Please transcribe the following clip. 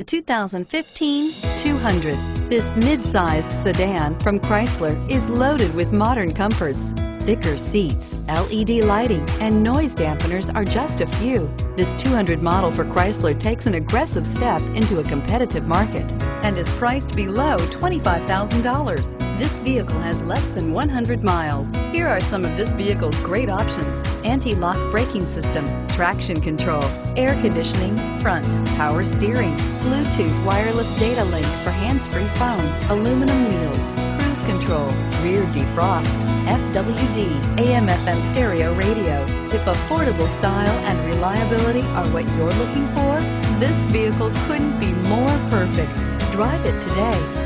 2015 200. This mid-sized sedan from Chrysler is loaded with modern comforts. Thicker seats, LED lighting, and noise dampeners are just a few. This 200 model for Chrysler takes an aggressive step into a competitive market and is priced below $25,000. This vehicle has less than 100 miles. Here are some of this vehicle's great options: anti-lock braking system, traction control, air conditioning, front, power steering, Bluetooth wireless data link for hands-free phone, aluminum wheels, cruise control, rear defrost, FWD, AM/FM stereo radio. If affordable style and reliability are what you're looking for, this vehicle couldn't be more perfect. Drive it today.